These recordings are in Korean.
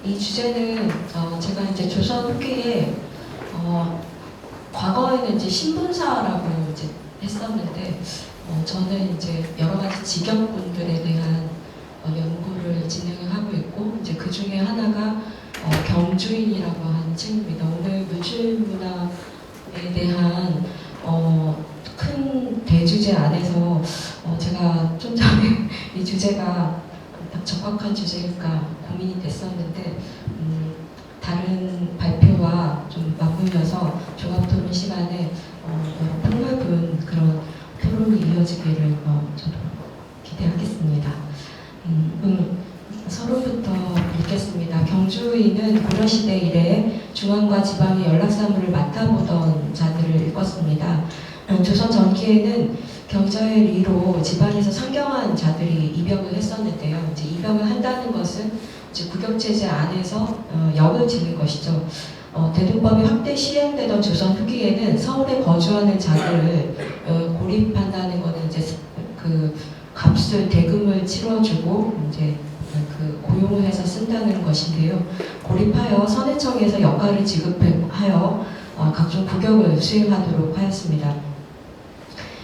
이 주제는 제가 이제 조선 후기에 과거에는 이제 신분사라고 이제 했었는데 저는 이제 여러 가지 직역군들에 대한 연구를 진행을 하고 있고 이제 그 중에 하나가 경주인이라고 하는 책입니다. 오늘 물질문화에 대한 큰 대주제 안에서 제가 좀 전에 이 주제가 딱 적합한 주제일까 고민이 됐었는데 다른 발표와 좀 맞물려서 종합토론 시간에 여러 폭넓은 그런 토론이 이어지기를 저도 기대하겠습니다. 서론부터 읽겠습니다. 경주인은 고려시대 이래 중앙과 지방의 연락사무를 맡아보던 자들을 읽었습니다. 조선 전기에는 경자의 리로 지방에서 상경한 자들이 입역을 했었는데요. 이제 입역을 한다는 것은 이제 국역체제 안에서 역을 지는 것이죠. 대둔법이 확대 시행되던 조선 후기에는 서울에 거주하는 자들을 고립한다는 것은 이제 그 값을 대금을 치러주고 이제 그 고용을 해서 쓴다는 것인데요. 고립하여 선해청에서 역할을 지급하여 각종 국역을 수행하도록 하였습니다.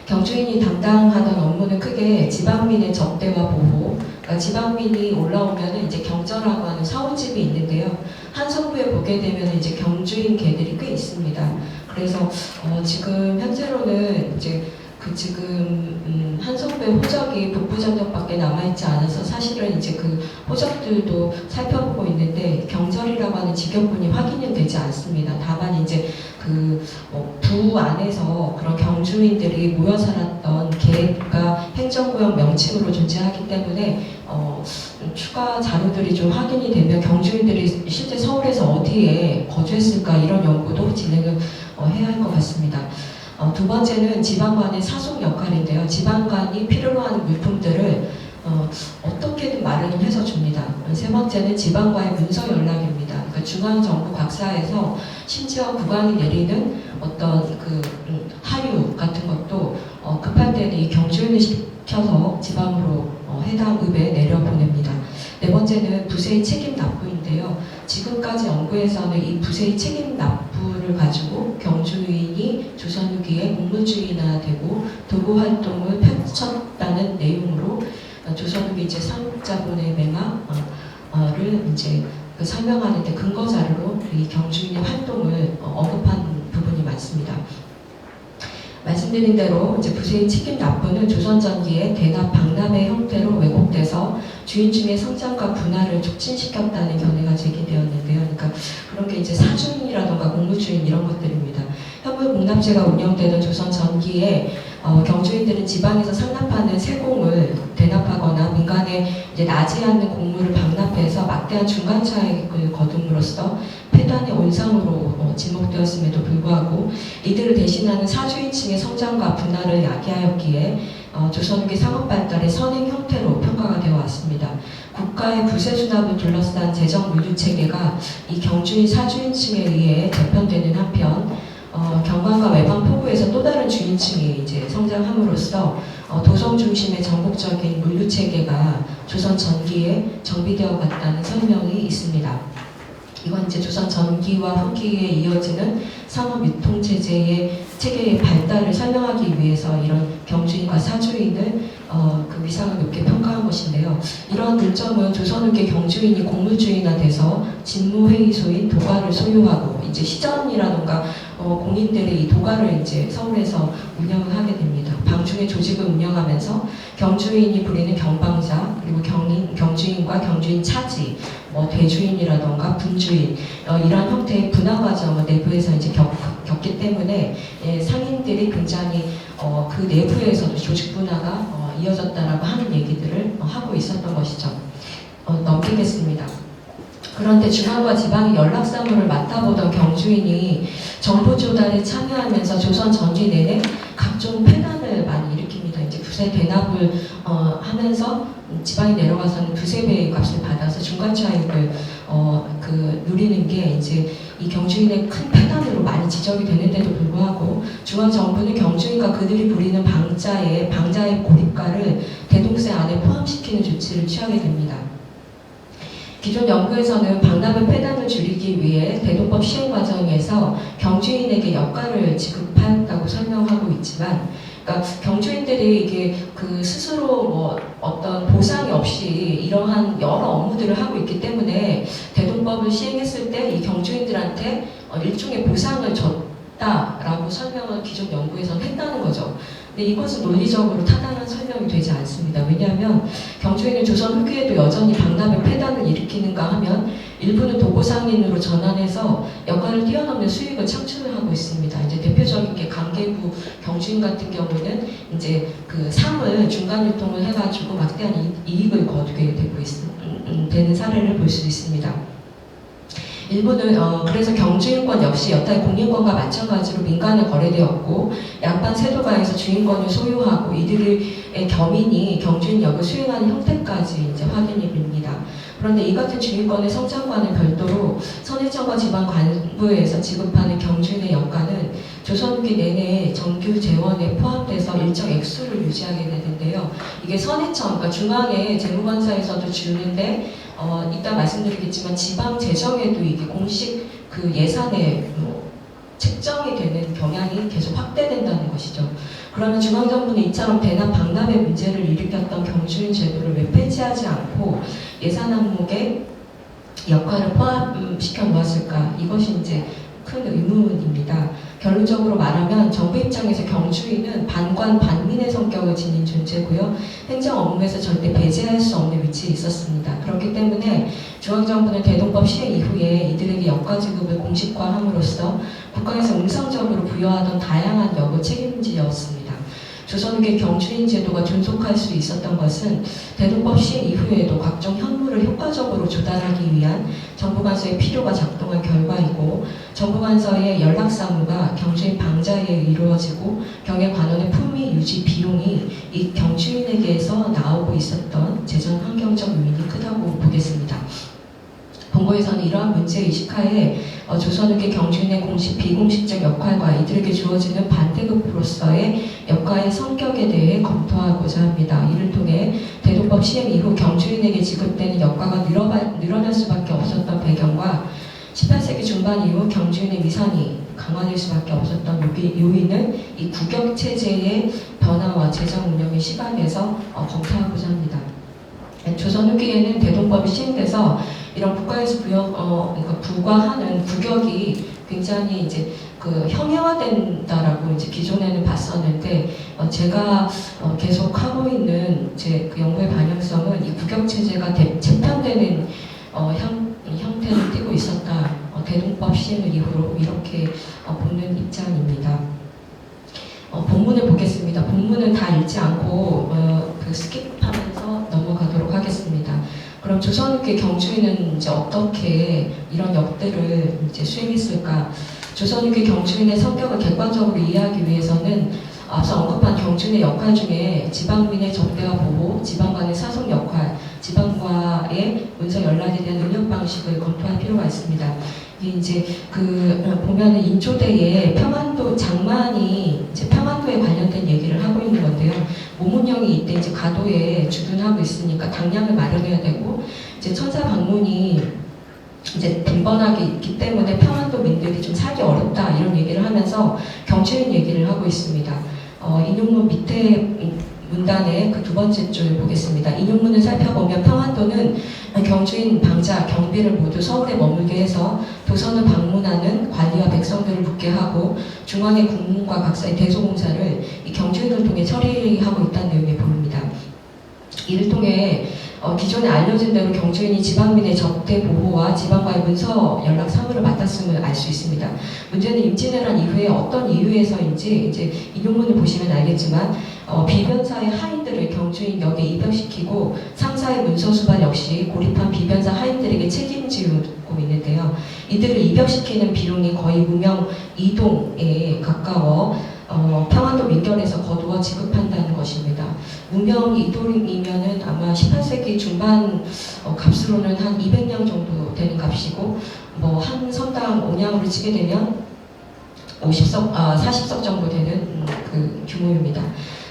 경주인이 담당하던 업무는 크게 지방민의 접대와 보호, 그러니까 지방민이 올라오면 이제 경저라고 하는 사원집이 있는데요. 한성부에 보게 되면 이제 경주인 개들이 꽤 있습니다. 그래서 지금 현재로는 이제 지금 한성부의 호적이 북부전적밖에 남아있지 않아서 사실은 이제 그 호적들도 살펴보고 있는데 경절이라고 하는 직역군이 확인은 되지 않습니다. 다만 이제 부 안에서 그런 경주인들이 모여 살았던 계가 행정구역 명칭으로 존재하기 때문에 추가 자료들이 좀 확인이 되면 경주인들이 실제 서울에서 어디에 거주했을까 이런 연구도 진행을 해야 할 것 같습니다. 두 번째는 지방관의 사속 역할인데요. 지방관이 필요로 하는 물품들을 어떻게든 마련을 해서 줍니다. 세 번째는 지방과의 문서 연락입니다. 그러니까 중앙정부 각사에서 심지어 국왕이 내리는 어떤 하류 같은 것도 급할 때는 이 경주인을 시켜서 지방으로 해당 읍에 내려보냅니다. 네 번째는 부세의 책임 납부인데요. 지금까지 연구에서는 이 부세의 책임 납부를 가지고 경주인이 조선 후기에 공무주의나 되고 도구 활동을 펼쳤다는 내용으로 조선 후기 이제 상자본의 맹화를 이제 설명하는데 근거 자료로 이 경주인의 활동을 언급한 부분이 많습니다. 말씀드린 대로 이제 부세의 책임 납부는 조선 전기에 대납 방납의 형태로 왜곡돼서 주인층의 성장과 분할을 촉진시켰다는 견해가 제기되었는데요. 그러니까 그런 게 이제 사주인이라던가 공무주인 이런 것들입니다. 현물공납제가 운영되던 조선 전기에 경주인들은 지방에서 상납하는 세공을 대납하거나 민간에 이제 나지 않는 공물을 방납해서 막대한 중간 차익을 거둠으로써 폐단의 온상으로 지목되었음에도 불구하고 이들을 대신하는 사주인층의 성장과 분할을 야기하였기에 조선 후기 상업 발달의 선행 형태로 평가가 되어 왔습니다. 국가의 부세 수납을 둘러싼 재정 물류 체계가 이 경주인 사주인층에 의해 재편되는 한편 경관과 외방 포구에서 또 다른 주인층이 이제 성장함으로써 도성 중심의 전국적인 물류 체계가 조선 전기에 정비되어 갔다는 설명이 있습니다. 이건 이제 조선 전기와 후기에 이어지는 상업 유통 체계의 발달을 설명하기 위해서 이런 경주인과 사주인을 그 위상을 높게 평가한 것인데요. 이런 문점은 조선 후기 경주인이 공물주의나 직무회의소인 도가를 소유하고 이제 시전이라던가 공인들이 이 도가를 이제 서울에서 운영을 하게 됩니다. 방중의 조직을 운영하면서 경주인이 부리는 경방자 그리고 경주인과 경주인 차지 대주인이라던가 분주인 이런 형태의 분화 과정을 내부에서 이제 겪기 때문에 상인들이 굉장히 그 내부에서도 조직 분화가 이어졌다라고 하는 얘기들을 하고 있었던 것이죠. 넘기겠습니다. 그런데 중앙과 지방의 연락사무를 맡아보던 경주인이 정보 조달에 참여하면서 조선 전기 내내 각종 폐단을 많이 일으킵니다. 이제 부세 대납을 하면서 지방에 내려가서는 두세 배의 값을 받아서 중간 차익을 누리는 게 이제 이 경주인의 큰 폐단으로 많이 지적이 되는데도 불구하고 중앙 정부는 경주인과 그들이 부리는 방자의 고립가를 대동세 안에 포함시키는 조치를 취하게 됩니다. 기존 연구에서는 박람회 폐단을 줄이기 위해 대동법 시행 과정에서 경주인에게 여가를 지급하였다고 설명하고 있지만, 그러니까 경주인들이 이게 그 스스로 뭐 어떤 보상이 없이 이러한 여러 업무들을 하고 있기 때문에 대동법을 시행했을 때 이 경주인들한테 일종의 보상을 줬다라고 설명을 기존 연구에서는 했다는 거죠. 근데 이것은 논리적으로 타당한 설명이 되지 않습니다. 왜냐하면 경주인은 조선 후기에도 여전히 박람회 폐단을 일으키는가 하면 일부는 도보상인으로 전환해서 여가를 뛰어넘는 수익을 창출하고 있습니다. 이제 대표적인 게 강계부 경주인 같은 경우는 이제 그 상을 중간 유통을 해가지고 막대한 이익을 거두게 되는 사례를 볼 수 있습니다. 일부는 그래서 경주인권 역시 여타의 공인권과 마찬가지로 민간에 거래되었고 양반 세도가에서 주인권을 소유하고 이들의 겸인이 경주인역을 수행하는 형태까지 이제 확인이 됩니다. 그런데 이 같은 주인권의 성장과는 별도로 선해청과 지방관부에서 지급하는 경주인의 여가는 조선 후기 내내 정규 재원에 포함돼서 일정 액수를 유지하게 되는데요. 이게 선해청, 그러니까 중앙의 재무관사에서도 주는데 이따 말씀드리겠지만 지방 재정에도 이게 공식 그 예산에 책정이 되는 경향이 계속 확대된다는 것이죠. 그러면 중앙정부는 이처럼 대납 박람회 문제를 일으켰던 경주인 제도를 왜 폐지하지 않고 예산 항목에 역할을 포함시켜 놓았을까? 이것이 이제 큰 의문입니다. 결론적으로 말하면 정부 입장에서 경주인은 반관 반민의 성격을 지닌 존재고요. 행정 업무에서 절대 배제할 수 없는 위치에 있었습니다. 그렇기 때문에 중앙정부는 대동법 시행 이후에 이들에게 역가 지급을 공식화함으로써 국가에서 음성적으로 부여하던 다양한 역을 책임지었습니다. 조선 후기 경주인 제도가 존속할 수 있었던 것은 대동법 시행 이후에도 각종 현물을 효과적으로 조달하기 위한 정부관서의 필요가 작동한 결과이고 정부관서의 연락사무가 경주인 방자에 이루어지고 경외관원의 품위 유지 비용이 이 경주인에게서 나오고 있었던 재정 환경적 요인이 크다고 보겠습니다. 본고에서는 이러한 문제의식하에 조선 후기 경주인의 공식 비공식적 역할과 이들에게 주어지는 반대급으로서의 역할의 성격에 대해 검토하고자 합니다. 이를 통해 대동법 시행 이후 경주인에게 지급되는 역가가 늘어날 수밖에 없었던 배경과 18세기 중반 이후 경주인의 위상이 강화될 수밖에 없었던 요인은 이 국역체제의 변화와 재정 운영의 시각에서 검토하고자 합니다. 조선 후기에는 대동법이 시행돼서 이런 국가에서 그러니까 부과하는 국역이 굉장히 이제 그 형해화된다라고 이제 기존에는 봤었는데 제가 계속 하고 있는 제 그 연구의 방향성은 이 국역 체제가 재편되는 형태를 띠고 있었다. 대동법 시행을 이후로 이렇게 보는 입장입니다. 본문을 보겠습니다. 본문은 다 읽지 않고 그 스킵하면서 넘어가도록 하겠습니다. 그럼 조선 후기 경주인은 이제 어떻게 이런 역들을 이제 수행했을까? 조선 후기 경주인의 성격을 객관적으로 이해하기 위해서는 앞서 언급한 경주인의 역할 중에 지방민의 접대와 보호, 지방관의 사속 역할, 지방과의 문서 연락에 대한 능력 방식을 검토할 필요가 있습니다. 이게 이제 보면은 인조대에 평안도 장만이 이제 평안도에 관련된 얘기를 하고 있는 건데요. 모문형이 이때 이제 가도에 주둔하고 있으니까 당량을 마련해야 되고 이제 천사 방문이 이제 빈번하게 있기 때문에 평안도 민들이 좀 살기 어렵다 이런 얘기를 하면서 경주인 얘기를 하고 있습니다. 인용문 밑에 문단의 그 두 번째 줄을 보겠습니다. 인용문을 살펴보면 평안도는 경주인, 방자, 경비를 모두 서울에 머물게 해서 도선을 방문하는 관리와 백성들을 묵게 하고 중앙의 국문과 각사의 대소공사를 이 경주인을 통해 처리하고 있다는 내용이 보입니다. 이를 통해 기존에 알려진 대로 경주인이 지방민의 접대 보호와 지방과의 문서 연락 사무를 맡았음을 알 수 있습니다. 문제는 임진왜란 이후에 어떤 이유에서인지 이제 인용문을 보시면 알겠지만 비변사의 하인들을 경주인 역에 입역시키고 상사의 문서 수발 역시 고립한 비변사 하인들에게 책임지고 있는데요. 이들을 입역시키는 비용이 거의 무명 이동에 가까워 평안도 민결에서 거두어 지급한다는 것입니다. 무명 이동이면은 아마 18세기 중반 값으로는 한 200냥 정도 되는 값이고 한 선당 5냥으로 치게 되면 40석 정도 되는 그 규모입니다.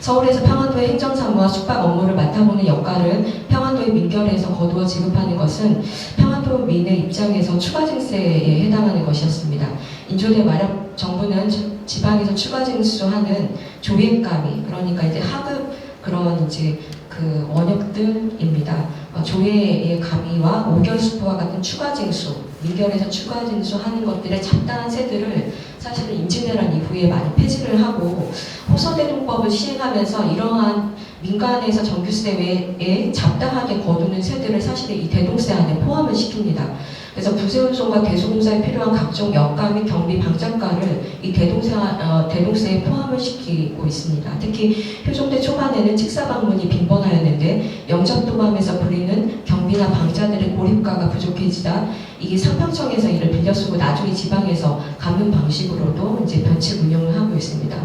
서울에서 평안도의 행정사무와 숙박 업무를 맡아보는 역할을 평안도의 민결에서 거두어 지급하는 것은 평안도민의 입장에서 추가 증세에 해당하는 것이었습니다. 인조대 말약 정부는 지방에서 추가 징수하는 조예감이, 그러니까 이제 하급 그런 이제 그 원역들입니다. 조예의 가미와 오결수포와 같은 추가 징수, 민결에서 추가 징수하는 것들의 잡다한 세들을 사실은 임진왜란 이후에 많이 폐지를 하고 호서대동법을 시행하면서 이러한 민간에서 정규세 외에 잡다하게 거두는 세들을 사실 이 대동세 안에 포함을 시킵니다. 그래서 부세운송과 대소공사에 필요한 각종 역가 및 경비 방작가를 이 대동세에 포함을 시키고 있습니다. 특히 효종대 초반에는 직사 방문이 빈번하였는데 영접도감에서 부리는 경비나 방자들의 고립가가 부족해지다 이게 상평청에서 이를 빌려 쓰고 나중에 지방에서 갚는 방식으로도 이제 변칙 운영을 하고 있습니다.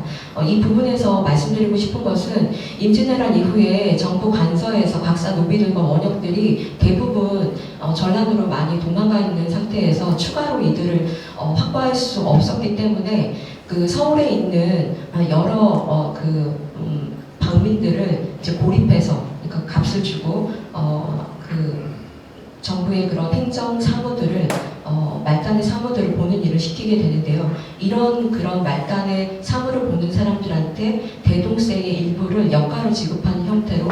이 부분에서 말씀드리고 싶은 것은 임진왜란 이후에 정부 관서에서 각사 노비들과 원역들이 대부분 전란으로 많이 도망가 있는 상태에서 추가로 이들을 확보할 수 없었기 때문에 그 서울에 있는 여러 방민들을 이제 고립해서 그러니까 값을 주고 그 정부의 그런 행정 사무들을 말단의 사무들을 보는 일을 시키게 되는데요. 이런 그런 말단의 사무를 보는 사람들한테 대동세의 일부를 역가로 지급하는 형태로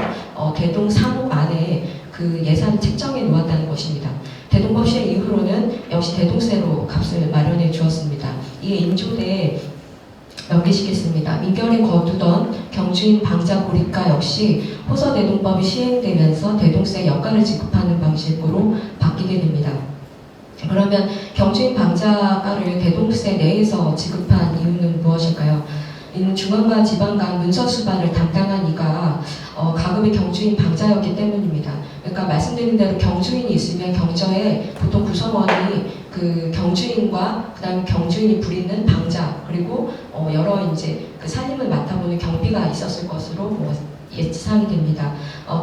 대동 사무 안에 그 예산을 책정해 놓았다는 것입니다. 대동법 시행 이후로는 역시 대동세로 값을 마련해 주었습니다. 이에 인조대에 넘기시겠습니다. 민결에 거두던 경주인 방자 고립가 역시 호서대동법이 시행되면서 대동세 역가를 지급하는 방식으로 바뀌게 됩니다. 그러면 경주인 방자가를 대동세 내에서 지급한 이유는 무엇일까요? 이는 중앙과 지방 간 문서 수반을 담당한 이가 가급의 경주인 방자였기 때문입니다. 그러니까 말씀드린 대로 경주인이 있으면 경저에 보통 구성원이 그 경주인과 그다음에 경주인이 부리는 방자 그리고 여러 이제 그 살림을 맡아보는 경비가 있었을 것으로 예상이 됩니다.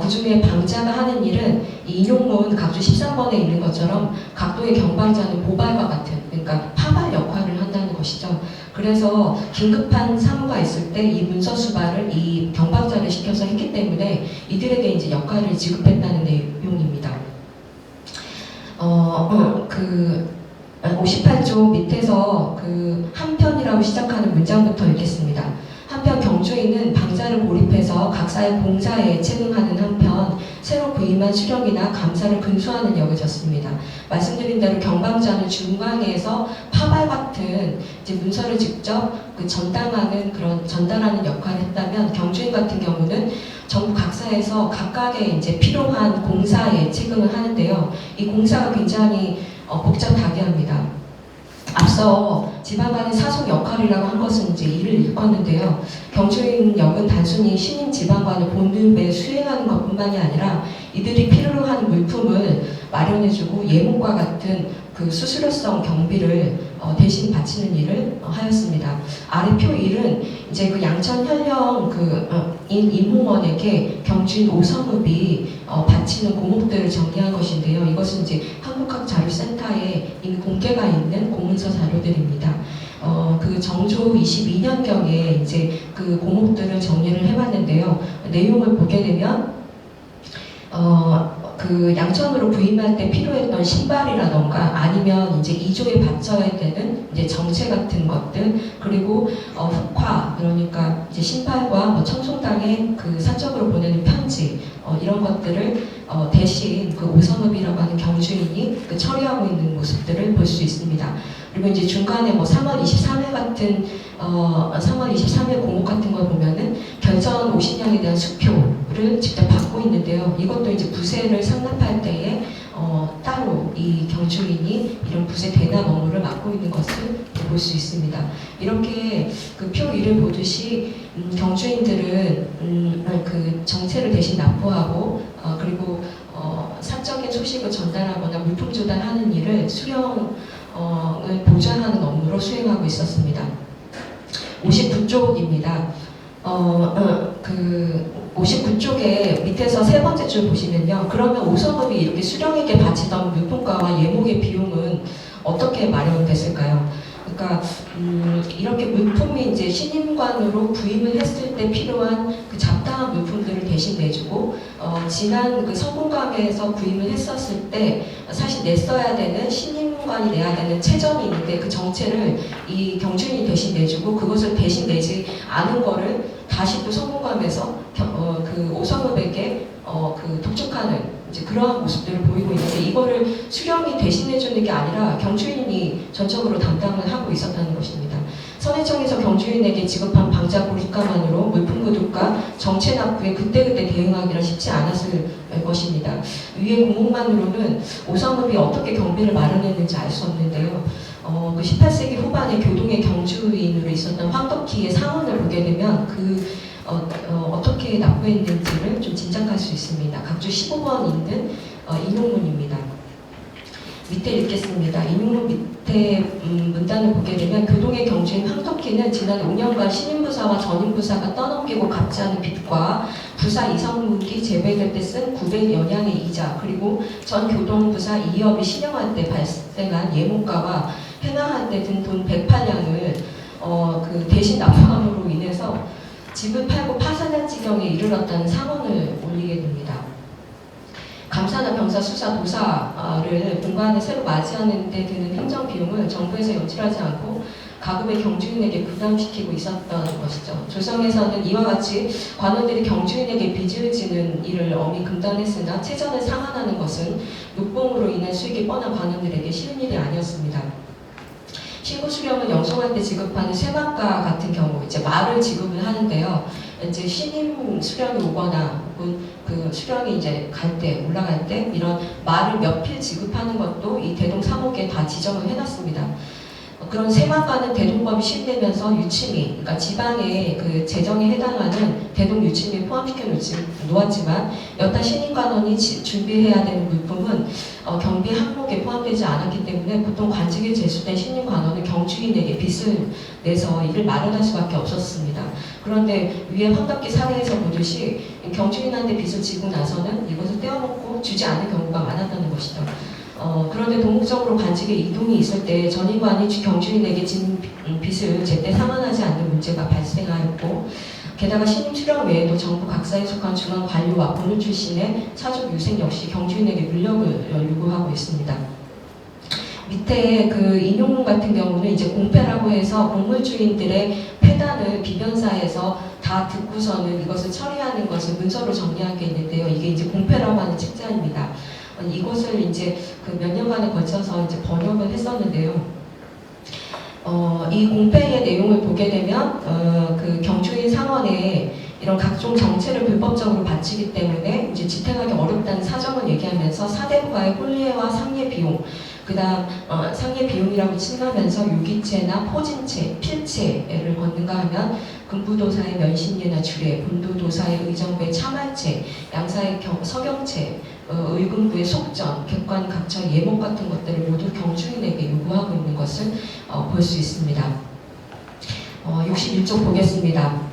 그 중에 방자가 하는 일은 이 인용문 각주 13번에 있는 것처럼 각도의 경방자는 보발과 같은 그러니까 파발 역할을 한다는 것이죠. 그래서 긴급한 사무가 있을 때 이 문서 수발을 이 경방자를 시켜서 했기 때문에 이들에게 이제 역할을 지급했다는 내용입니다. 58조 밑에서 그 한편이라고 시작하는 문장부터 읽겠습니다. 한편 경주인은 방자를 고립해서 각사의 봉사에 체응하는 한편 새로 부임한 수령이나 감사를 근수하는 역을 졌습니다. 말씀드린 대로 경방자는 중앙에서 파발 같은 이제 문서를 직접 그 전달하는 역할을 했다면 경주인 같은 경우는 정부 각사에서 각각의 이제 필요한 공사에 체응을 하는데요. 이 공사가 굉장히 복잡하게 합니다. 앞서 지방 간의 사속 역할이라고 한 것은 이제 이를 일컫는데요. 경주인 역은 단순히 신임 지방관을 본급에 수행하는 것뿐만이 아니라 이들이 필요로 하는 물품을 마련해주고 예목과 같은 그 수수료성 경비를 대신 바치는 일을 하였습니다. 아래 표 1은 이제 그 양천 현령 임홍원에게 경주인 오성읍이 바치는 공목들을 정리한 것인데요. 이것은 이제 한국학자료센터에 이미 공개가 있는 공문서 자료들입니다. 그 정조 22년경에 이제 그 공목들을 정리를 해봤는데요. 내용을 보게 되면 그 양천으로 부임할 때 필요했던 신발이라던가 아니면 이제 이조에 바쳐야 되는 이제 정체 같은 것들 그리고 흑화 그러니까 이제 신발과 청송당에 그 사적으로 보내는 편지 이런 것들을 대신 그 오성읍이라고 하는 경주인이 그 처리하고 있는 모습들을 볼 수 있습니다. 그리고 이제 중간에 3월 23일 같은 3월 23일 공목 같은 걸 보면은 결전 50년에 대한 수표를 직접 받고 있는데요. 이것도 이제 부세를 상납할 때에 따로 이 경주인이 이런 부세 대납 업무를 맡고 있는 것을 볼 수 있습니다. 이렇게 그 표 1을 보듯이 경주인들은 그 정체를 대신 납부하고 그리고 사적인 소식을 전달하거나 물품 조달하는 일을 수령을 보좌하는 업무로 수행하고 있었습니다. 59쪽입니다. 그 59쪽에 밑에서 세 번째 줄 보시면요. 그러면 오성읍이 이렇게 수령에게 바치던 물품가와 예목의 비용은 어떻게 마련됐을까요? 그러니까 이렇게 물품이 이제 신임관으로 부임을 했을 때 필요한 그 잡다한 물품들을 대신 내주고 지난 그 성공감에서 부임을 했었을 때 사실 냈어야 되는 신임관이 내야 되는 채점이 있는데 그 정체를 이 경주인이 대신 내주고 그것을 대신 내지 않은 거를 다시 또 성공감에서 그 오성읍에게 그 독촉하는 이제 그러한 모습들을 보이고 있는데 이거를 수령이 대신해주는 게 아니라 경주인이 전적으로 담당을 하고 있었다는 것입니다. 선해청에서 경주인에게 지급한 방자 고립가만으로 물품 구독과 정체 납부에 그때그때 대응하기는 쉽지 않았을 것입니다. 위의 공목만으로는 오성읍이 어떻게 경비를 마련했는지 알 수 없는데요. 그 18세기 후반에 교동의 경주인으로 있었던 황덕희의 상언을 보게 되면 어떻게 납부했는지를 좀 짐작할 수 있습니다. 각주 15번 있는 인용문입니다. 밑에 읽겠습니다. 인용문 밑에 문단을 보게 되면 교동의 경주인 황덕희는 지난 5년간 신임부사와 전임부사가 떠넘기고 갚지 않은 빚과 부사 이성무기 제외될 때 쓴 900여냥의 이자 그리고 전 교동부사 이협이 신용할 때 발생한 예목가와 행하할 때 든 돈 108냥을 그 대신 납부함으로 인해서 집을 팔고 파산할 지경에 이르렀다는 상언을 올리게 됩니다. 감사나 병사, 수사, 도사를 공관을 새로 맞이하는 데 드는 행정 비용을 정부에서 연출하지 않고 가급의 경주인에게 부담시키고 있었던 것이죠. 조선에서는 이와 같이 관원들이 경주인에게 빚을 지는 일을 엄히 금단했으나 채전을 상환하는 것은 녹봉으로 인한 수익이 뻔한 관원들에게 쉬운 일이 아니었습니다. 신고 수령을 영송할 때 지급하는 세막가 같은 경우 이제 말을 지급을 하는데요. 이제 신임 수령이 오거나 혹은 그 수령이 이제 올라갈 때 이런 말을 몇 필 지급하는 것도 이 대동 3호기에 다 지정을 해놨습니다. 그런 세막가는 대동법이 시행되면서 유침이, 그러니까 지방의 그 재정에 해당하는 대동 유침이 포함시켜 놓았지만 여타 신임관원이 준비해야 되는 물품은 경비 항목에 포함되지 않았기 때문에 보통 관직에 제수된 신임관원은 경주인에게 빚을 내서 이를 마련할 수밖에 없었습니다. 그런데 위에 황덕기 사례에서 보듯이 경주인한테 빚을 지고 나서는 이것을 떼어먹고 주지 않는 경우가 많았다는 것이죠. 그런데 동국적으로 관직에 이동이 있을 때 전임관이 경주인에게 진 빚을 제때 상환하지 않는 문제가 발생하였고 게다가 신임 수령 외에도 정부 각사에 속한 중앙 관료와 본인 출신의 사족 유생 역시 경주인에게 물력을 요구하고 있습니다. 밑에 그 인용문 같은 경우는 이제 공패라고 해서 공물주인들의 폐단을 비변사에서 다 듣고서는 이것을 처리하는 것을 문서로 정리한 게 있는데요. 이게 이제 공패라고 하는 책자입니다. 이것을 이제 그 몇 년간에 걸쳐서 이제 번역을 했었는데요. 이 공패의 내용을 보게 되면 그 경주인 상원에 이런 각종 정체를 불법적으로 바치기 때문에 이제 지탱하기 어렵다는 사정을 얘기하면서 사대부가의 혼례와 상례 비용, 그다음 상례 비용이라고 칭하면서 유기체나 포진체, 필체를 걷는가 하면 금부도사의 면신례나 주례, 본도도사의 의정부의 참할체, 양사의 서경체, 의금부의 속전, 객관 각처 예목 같은 것들을 모두 경주인에게 요구하고 있는 것을 볼 수 있습니다. 61쪽 보겠습니다.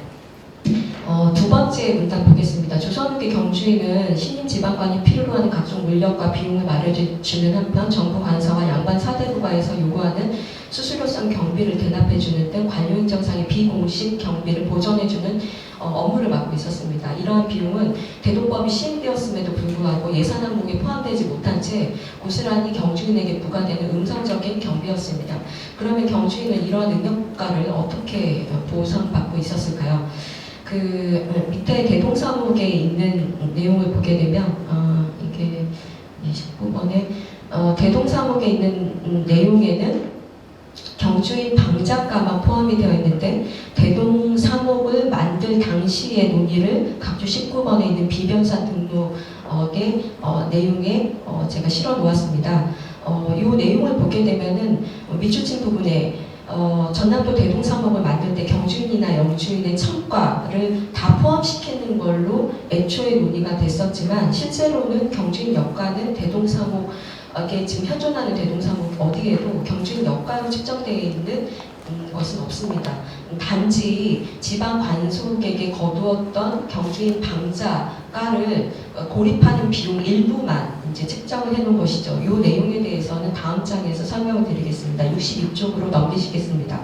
두 번째 문단 보겠습니다. 조선후기 경주인은 신임 지방관이 필요로 하는 각종 물력과 비용을 마련해주는 한편 정부 관사와 양반 사대부가에서 요구하는 수수료성 경비를 대납해주는 등 관료행정상의 비공식 경비를 보전해주는 업무를 맡고 있었습니다. 이러한 비용은 대동법이 시행되었음에도 불구하고 예산 항목에 포함되지 못한 채 고스란히 경주인에게 부과되는 음성적인 경비였습니다. 그러면 경주인은 이러한 능력가를 어떻게 보상받고 있었을까요? 그 밑에 대동사목에 있는 내용을 보게 되면 이게 19번에 대동사목에 있는 내용에는 경주인 방작가만 포함이 되어 있는데 대동사목을 만들 당시의 논의를 각주 19번에 있는 비변사 등록의 내용에 제가 실어 놓았습니다. 이 내용을 보게 되면은 밑줄친 부분에 전남도 대동사목을 만들 때 경주인이나 영주인의 청과를 다 포함시키는 걸로 애초에 논의가 됐었지만 실제로는 경주인 역과는 대동사목에 지금 현존하는 대동사목 어디에도 경주인 역과로 측정되어 있는 것은 없습니다. 단지 지방 관속에게 거두었던 경주인 방자가를 고립하는 비용 일부만 이제 책정을 해놓은 것이죠. 이 내용에 대해서는 다음 장에서 설명을 드리겠습니다. 62쪽으로 넘기시겠습니다.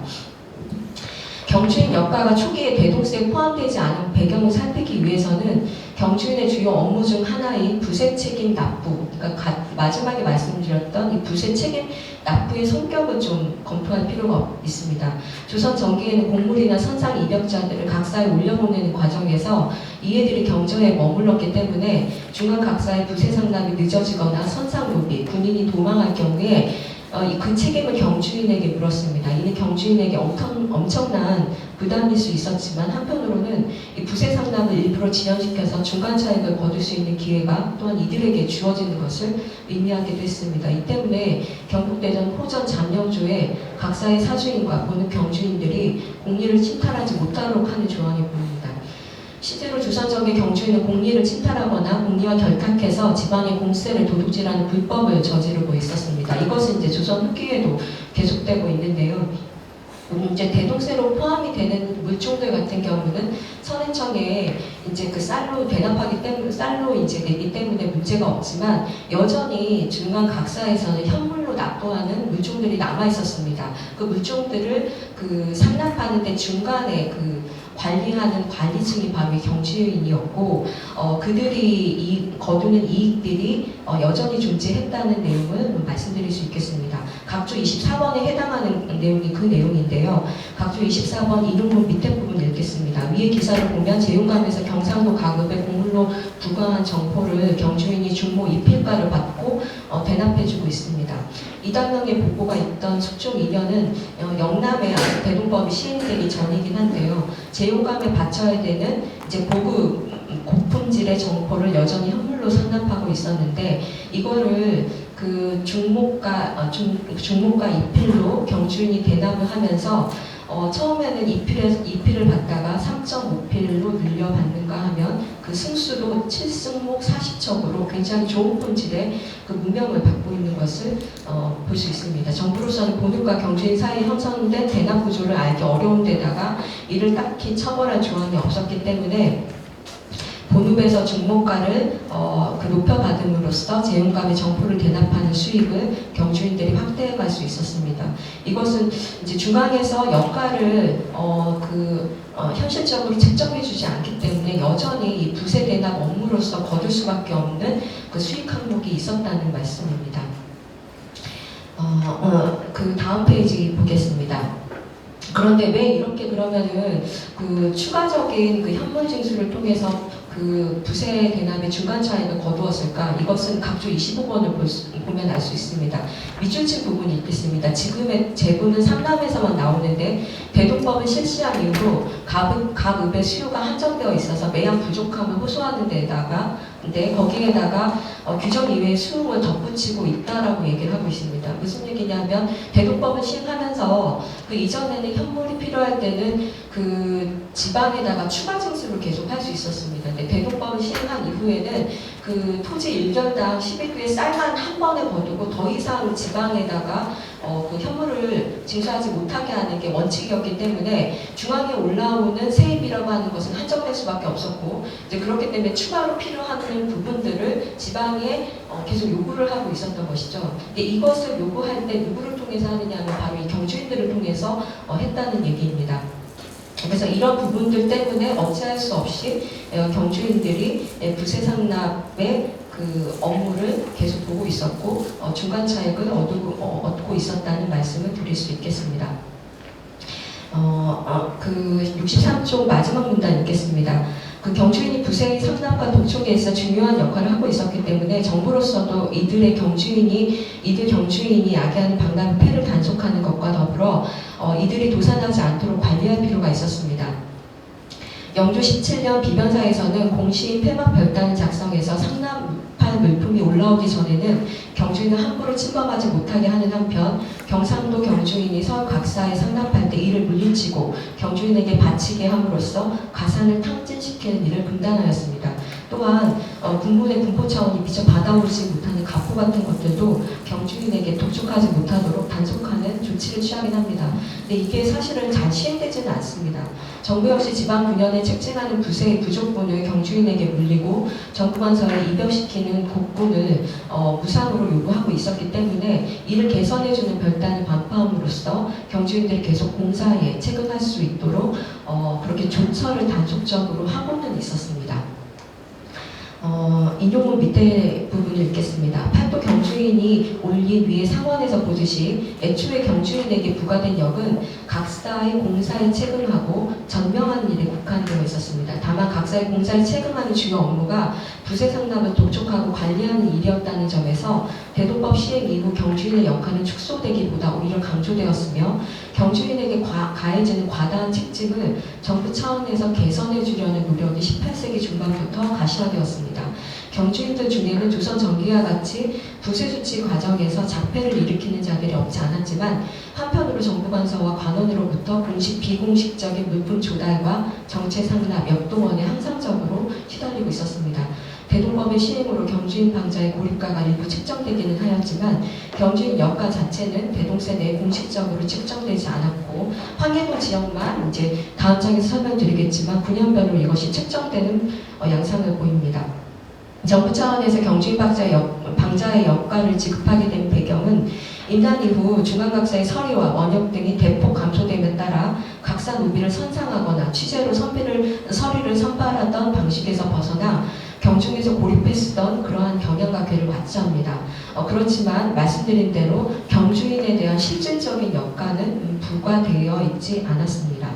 경주인 여가가 초기에 대동세에 포함되지 않은 배경을 살피기 위해서는 경주인의 주요 업무 중 하나인 부세 책임 납부, 그러니까 마지막에 말씀드렸던 이 부세 책임 납부의 성격을 좀 검토할 필요가 있습니다. 조선 전기에는 곡물이나 선상 이벽자들을 각사에 올려보내는 과정에서 이해들이 경저에 머물렀기 때문에 중앙 각사의 부세 상납이 늦어지거나 선상노비, 군인이 도망할 경우에 그 책임을 경주인에게 물었습니다. 이는 경주인에게 엄청난 부담일 수 있었지만 한편으로는 이 부세 상납을 일부러 지연시켜서 중간 차익을 거둘 수 있는 기회가 또한 이들에게 주어지는 것을 의미하기도 했습니다. 이 때문에 경국대전 호전 잠영조에 각사의 사주인과 보는 경주인들이 공리를 침탈하지 못하도록 하는 조항이 보입니다. 실제로 조선정의 경주인은 공리를 침탈하거나 공리와 결탁해서 지방의 공세를 도둑질하는 불법을 저지르고 있었습니다. 이것은 이제 조선 후기에도 계속되고 있는데요. 이제 대동세로 포함이 되는 물종들 같은 경우는 선행청에 이제 그 쌀로 대납하기 때문에 쌀로 이제 내기 때문에 문제가 없지만 여전히 중간 각사에서는 현물로 납부하는 물종들이 남아 있었습니다. 그 물종들을 그 상납하는데 중간에 그 관리하는 관리층이 바로 경주인이었고 그들이 거두는 이익들이 여전히 존재했다는 내용을 말씀드릴 수 있겠습니다. 각조 24번에 해당하는 내용이 그 내용인데요. 각조 24번 이등분 밑에 부분 읽겠습니다. 위의 기사를 보면 제용감에서 경상도 가급의 공물로 부과한 정포를 경주인이 중모 입힐가를 받고 대납해주고 있습니다. 이당명의 보고가 있던 숙종 2년은 영남에 대동법이 시행되기 전이긴 한데요. 제용감에 바쳐야 되는 이제 고품질의 정포를 여전히 현물로 상납하고 있었는데 이거를 그 중모가 이필로 경주인이 대납을 하면서 처음에는 이필을 받다가 3.5필로 늘려받는가 하면 그 승수도 7승목 40척으로 굉장히 좋은 품질의 그 무명을 받고 있는 것을 볼 수 있습니다. 정부로서는 본읍과 경주인 사이에 형성된 대납 구조를 알기 어려운 데다가 이를 딱히 처벌할 조항이 없었기 때문에 본읍에서 중모가를 높여받음으로써 제용감의 정포를 대납하는 수익을 경주인들이 확대해갈 수 있었습니다. 이것은 이제 중앙에서 여가를 현실적으로 책정해주지 않기 때문에 여전히 이 부세 대납 업무로서 거둘 수밖에 없는 그 수익 항목이 있었다는 말씀입니다. 그 다음 페이지 보겠습니다. 그런데 왜 이렇게 그러면은 그 추가적인 그 현물 징수를 통해서 그 부세 대납의 중간 차익을 거두었을까? 이것은 각조 25번을 보면 알 수 있습니다. 밑줄친 부분이 있겠습니다. 지금의 제부는 상납에서만 나오는데 대동법을 실시한 이후로 각 읍의 수요가 한정되어 있어서 매양 부족함을 호소하는 데다가 거기에다가 규정 이외의 수용을 덧붙이고 있다라고 얘기를 하고 있습니다. 무슨 얘기냐면 대동법을 시행하면서 그 이전에는 현물이 필요할 때는 그 지방에다가 추가 징수를 계속 할 수 있었습니다. 근데 대동법을 시행한 이후에는 그 토지 일결당 11규의 쌀만 한 번에 거두고 더 이상 지방에다가 그 현물을 징수하지 못하게 하는 게 원칙이었기 때문에 중앙에 올라오는 세입이라고 하는 것은 한정될 수밖에 없었고 이제 그렇기 때문에 추가로 필요한 부분들을 지방에 계속 요구를 하고 있었던 것이죠. 근데 이것을 요구할 때 누구를 통해서 하느냐면 바로 이 경주인들을 통해서 했다는 얘기입니다. 그래서 이런 부분들 때문에 어찌할 수 없이 경주인들이 부세 상납의 그 업무를 계속 보고 있었고 중간 차익을 얻고 있었다는 말씀을 드릴 수 있겠습니다. 그 63쪽 마지막 문단 읽겠습니다. 그 경주인이 부세의 상납과 독촉에 있어 중요한 역할을 하고 있었기 때문에 정부로서도 이들 경주인이 야기하는 방납의 폐를 단속하는 것과 더불어 이들이 도산하지 않도록 관리할 필요가 있었습니다. 영조 17년 비변사에서는 공시인 폐막 별단을 작성해서 상납할 물품이 올라오기 전에는 경주인을 함부로 침범하지 못하게 하는 한편 경상도 경주인이 서울 각사에 상납할 때 이를 물리치고 경주인에게 바치게 함으로써 가산을 탕진시키는 일을 금단하였습니다. 또한 또한 군부의 군포 차원이 미처 받아오지 못하는 가포 같은 것들도 경주인에게 독촉하지 못하도록 단속하는 조치를 취하긴 합니다. 근데 이게 사실은 잘 시행되지는 않습니다. 정부 역시 지방 군현에 책징하는 부세의 부족분을 경주인에게 물리고 정부관서에 입역시키는 곡분을 무상으로 요구하고 있었기 때문에 이를 개선해주는 별단을 반포함으로써 경주인들이 계속 공사에 체금할 수 있도록 그렇게 조처를 단속적으로 하고는 있었습니다. 인용문 밑에 부분을 읽겠습니다. 팔도 경주인이 올린 위에 상원에서 보듯이 애초에 경주인에게 부과된 역은 각사의 공사에 체금하고 전명하는 일에 국한되어 있었습니다. 다만 각사의 공사에 체금하는 주요 업무가 부세 상납을 독촉하고 관리하는 일이었다는 점에서 대도법 시행 이후 경주인의 역할은 축소되기보다 오히려 강조되었으며 경주인에게 가해지는 과다한 책임을 정부 차원에서 개선해 주려는 노력이 18세기 중반부터 가시화되었습니다. 경주인들 중에는 조선 전기와 같이 부세 조치 과정에서 작폐를 일으키는 자들이 없지 않았지만 한편으로 정부관서와 관원으로부터 공식 비공식적인 물품 조달과 정체 상납, 역동원에 항상적으로 휘달리고 있었습니다. 대동법의 시행으로 경주인 방자의 고립가가 일부 측정되기는 하였지만 경주인 역가 자체는 대동세 내에 공식적으로 측정되지 않았고 황해도 지역만 이제 다음 장에서 설명드리겠지만 9년별로 이것이 측정되는 양상을 보입니다. 정부 차원에서 경주인 방자의 역가를 지급하게 된 배경은 임난 이후 중앙각사의 서리와 원역 등이 대폭 감소됨에 따라 각사 노비를 선상하거나 취재로 서리를 선발하던 방식에서 벗어나 경중에서 고립했던 그러한 경향각회를 받자합니다. 그렇지만 말씀드린 대로 경주인에 대한 실질적인 역가는 부과되어 있지 않았습니다.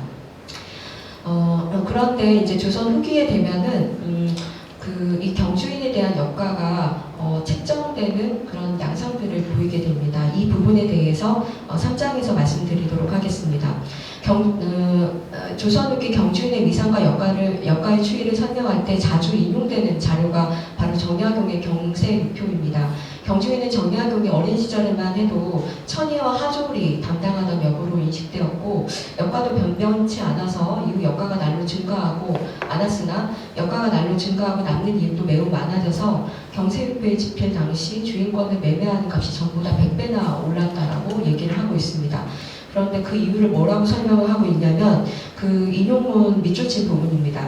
그런데 이제 조선 후기에 되면은 이 경주인에 대한 역가가 책정되는 그런 양상들을 보이게 됩니다. 이 부분에 대해서 3장에서 말씀드리도록 하겠습니다. 조선 후기 경주인의 위상과 역가의 추이를 설명할 때 자주 인용되는 자료가 바로 정약용의 경세유표입니다. 경주인은 정약용이 어린 시절에만 해도 천의와 하졸이 담당하던 역으로 인식되었고 역가도 변변치 않아서 이후 역가가 날로 증가하고 않았으나 역가가 날로 증가하고 남는 이유도 매우 많아져서 경세유표의 집필 당시 주인권을 매매하는 값이 전보다 100배나 올랐다라고 얘기를 하고 있습니다. 그런데 그 이유를 뭐라고 설명을 하고 있냐면 그 인용문 밑줄친 부분입니다.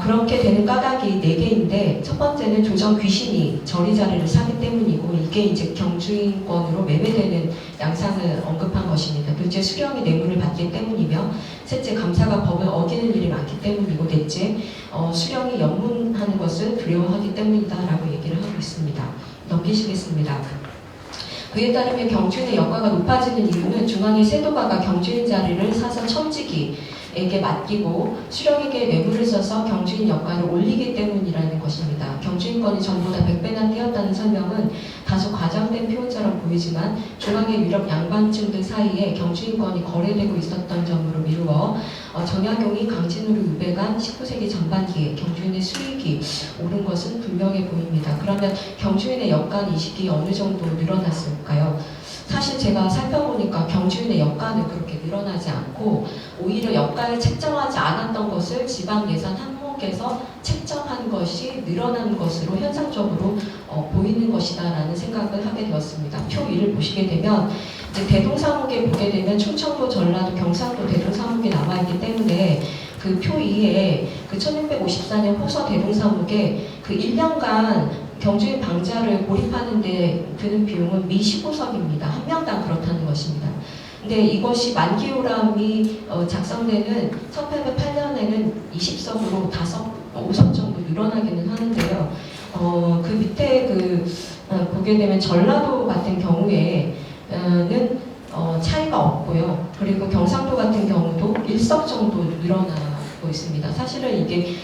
그렇게 되는 까닭이 4개인데 첫 번째는 조정 귀신이 저리 자리를 사기 때문이고 이게 이제 경주인권으로 매매되는 양상을 언급한 것입니다. 둘째 수령이 뇌물을 받기 때문이며 셋째 감사가 법을 어기는 일이 많기 때문이고 넷째 수령이 연문하는 것을 두려워하기 때문이다라고 얘기를 하고 있습니다. 넘기시겠습니다. 그에 따르면 경주인의 역가가 높아지는 이유는 중앙의 세도가가 경주인 자리를 사서 첨지기에게 맡기고 수령에게 뇌물을 써서 경주인 역가를 올리기 때문이라는 것입니다. 경주인권이 전보다 100배나 뛰었다는 설명은 다소 과장된 표현처럼 보이지만 중앙의 유력 양반층들 사이에 경주인권이 거래되고 있었던 점으로 미루어 정약용이 강진으로 유배간 19세기 전반기에 경주인의 수익이 오른 것은 분명해 보입니다. 그러면 경주인의 역간 이식이 어느 정도 늘어났을까요? 사실 제가 살펴보니까 경주인의 역가는 그렇게 늘어나지 않고 오히려 역가를 책정하지 않았던 것을 지방 예산 항목에서 책정한 것이 늘어난 것으로 현상적으로 보이는 것이다라는 생각을 하게 되었습니다. 표 1을 보시게 되면 이제 대동사목에 보게 되면 충청도, 전라도, 경상도 대동사목이 남아있기 때문에 그 표 2에 그 1654년 호서 대동사목에 그 1년간 경주인 방자를 고립하는 데 드는 비용은 미 15석입니다. 한 명당 그렇다는 것입니다. 근데 이것이 만기호람이 작성되는 1808년에는 20석으로 5석 정도 늘어나기는 하는데요. 그 밑에 보게 되면 전라도 같은 경우에는 차이가 없고요. 그리고 경상도 같은 경우도 1석 정도 늘어나고 있습니다. 사실은 이게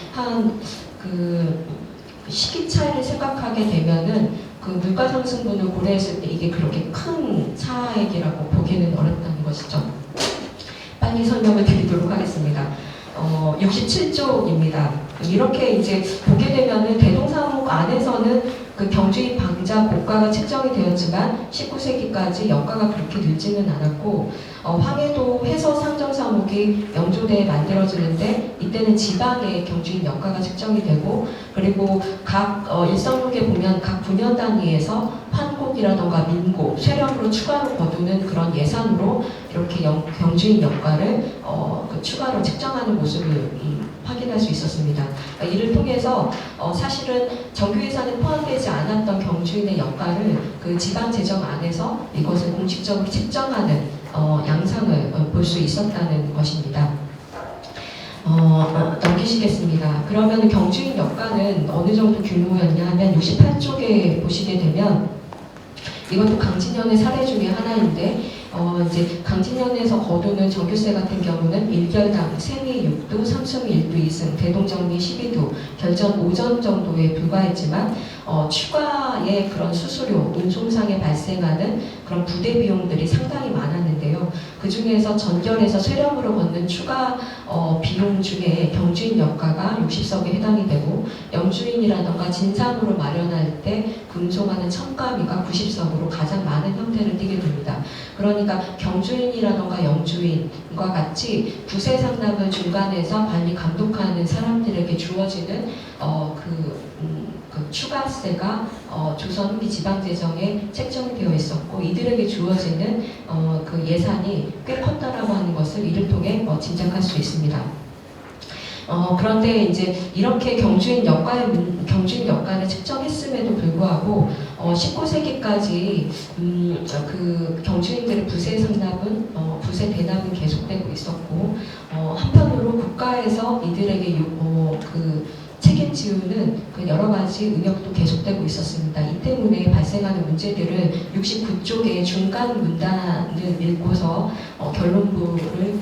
시기 차이를 생각하게 되면은 그 물가 상승분을 고려했을 때 이게 그렇게 큰 차액이라고 보기는 어렵다는 것이죠. 빨리 설명을 드리도록 하겠습니다. 67조입니다. 이렇게 이제 보게 되면은 대동사목 안에서는 그 경주인 방자 고가가 책정이 되었지만 19세기까지 역가가 그렇게 늘지는 않았고 황해도 해서 상정사목이 영조대에 만들어지는데 이때는 지방의 경주인 역가가 책정이 되고 그리고 각 일성록에 보면 각 분연 단위에서 환곡이라던가 민곡, 쇠령으로 추가로 거두는 그런 예산으로 이렇게 경주인 역가를 그 추가로 책정하는 모습을 확인할 수 있었습니다. 그러니까 이를 통해서 사실은 정규 예산에 포함되지 않았던 경주인의 역가를 그 지방 재정 안에서 이것을 공식적으로 책정하는 양상을 볼 수 있었다는 것입니다. 넘기시겠습니다. 그러면 경주인 역가는 어느 정도 규모였냐 하면 68쪽에 보시게 되면 이것도 강진현의 사례 중에 하나인데 이제 강진현에서 거두는 정규세 같은 경우는 1결당 세미 6두, 삼승 1두 2승, 대동정리 12두, 결전 5전 정도에 불과했지만 추가의 그런 수수료, 운송상에 발생하는 그런 부대 비용들이 상당히 많았는데요. 그 중에서 전결에서 쇠령으로 걷는 추가 비용 중에 경주인 역가가 60석에 해당이 되고 영주인이라던가 진상으로 마련할 때 금송하는 첨가비가 90석으로 가장 많은 형태를 띠게 됩니다. 그러니까 경주인이라던가 영주인과 같이 부세 상납을 중간에서 관리 감독하는 사람들에게 주어지는 그 추가세가 조선 후기 지방재정에 책정되어 있었고 이들에게 주어지는 그 예산이 꽤 컸다라고 하는 것을 이를 통해 짐작할 수 있습니다. 그런데 이제 이렇게 경주인 역가를 측정했음에도 불구하고 19세기까지 그 경주인들의 부세 상납은 부세 대납은 계속되고 있었고 한편으로 국가에서 이들에게 그 책임 지우는 그 여러 가지 응역도 계속되고 있었습니다. 이 때문에 발생하는 문제들을 69쪽의 중간 문단을 읽고서 결론부를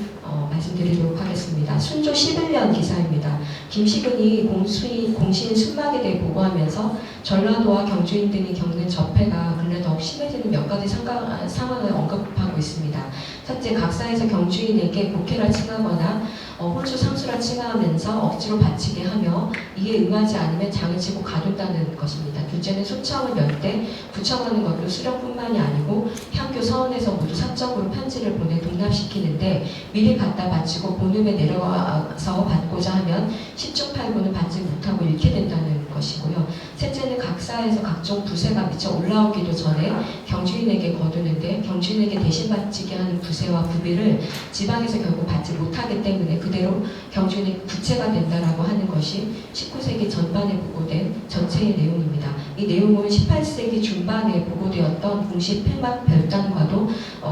말씀드리도록 하겠습니다. 순조 11년 기사입니다. 김시근이 공신 순막에 대해 보고하면서 전라도와 경주인 등이 겪는 적폐가 근래 더욱 심해지는 몇 가지 상황을 언급하고 있습니다. 첫째, 각사에서 경주인에게 곡해라 칭하거나 혼수 상수라 칭하면서 억지로 바치게 하며 이에 응하지 않으면 장을 치고 가둔다는 것입니다. 둘째는 소청을 열 때 구청하는 것도 수령뿐만이 아니고 향교 서원에서 모두 사적으로 편지를 보내 동납시키는데 미리 갖다 바치고 본음에 내려가서 받고자 하면 10중 8구는 받지 못하고 잃게 된다는 것이고요. 셋째는 각사에서 각종 부세가 미처 올라오기도 전에 경주인에게 거두는데 경주인에게 대신 바치게 하는 부세와 부비를 지방에서 결국 받지 못하기 때문에 그대로 경주인의 부채가 된다라고 하는 것이 19세기 전반에 보고된 전체의 내용입니다. 이 내용은 18세기 중반에 보고되었던 공식 폐막 별단과도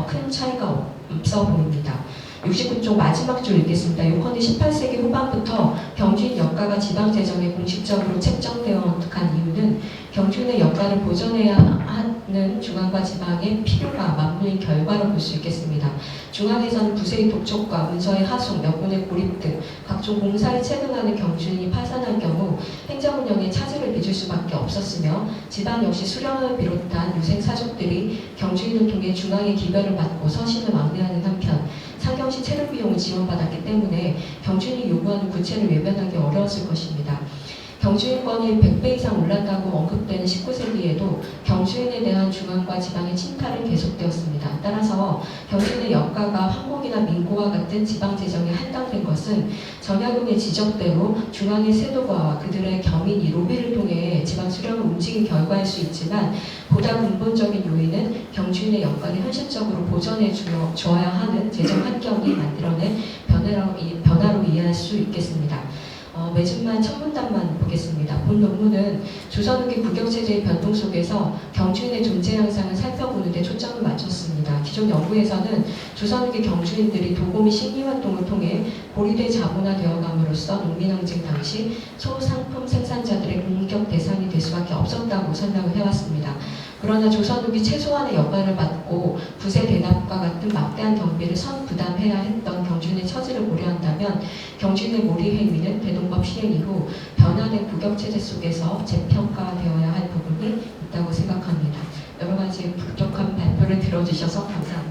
큰 차이가 없어 보입니다. 69쪽 마지막 줄 읽겠습니다. 요건이 18세기 후반부터 경주인 역가가 지방재정에 공식적으로 책정되어 간 이유는 경주인의 역가를 보존해야 하는 중앙과 지방의 필요가 맞물린 결과로 볼 수 있겠습니다. 중앙에서는 부세의 독촉과 문서의 하송, 여군의 고립 등 각종 공사에 체근하는 경주인이 파산할 경우 행정운영에 차질을 빚을 수밖에 없었으며 지방 역시 수령을 비롯한 유생사족들이 경주인을 통해 중앙의 기별을 받고 서신을 왕래하는 한편 상경시 체류 비용을 지원받았기 때문에 경주인이 요구하는 부채를 외면하기 어려웠을 것입니다. 경주인권이 100배 이상 올랐다고 언급되는 19세기에도 경주인에 대한 중앙과 지방의 침탈은 계속되었습니다. 따라서 경주인의 역가가 황곡이나 민고와 같은 지방재정에 할당된 것은 전야금의 지적대로 중앙의 세도가와 그들의 겸인이 로비를 통해 지방 수령을 움직인 결과일 수 있지만 보다 근본적인 요인은 경주인의 역가를 현실적으로 보전해 주어야 하는 재정 환경이 만들어낸 변화로 이해할 수 있겠습니다. 매주만 첫 문단만 보겠습니다. 본 논문은 조선 후기 국역체제의 변동 속에서 경주인의 존재 양상을 살펴보는 데 초점을 맞췄습니다. 기존 연구에서는 조선 후기 경주인들이 도고 및 식민활동을 통해 고리대 자본화되어감으로써 농민항쟁 당시 소상품 생산자들의 공격 대상이 될 수밖에 없었다고 설명을 해왔습니다. 그러나 조선 후기 최소한의 역할을 받고 부세 대납과 같은 막대한 경비를 선부담해야 했던 경주인의 처지를 고려한다면 경주인의 몰이 행위는 대동법 시행 이후 변화된 국역체제 속에서 재평가되어야 할 부분이 있다고 생각합니다. 여러 가지 부족한 발표를 들어주셔서 감사합니다.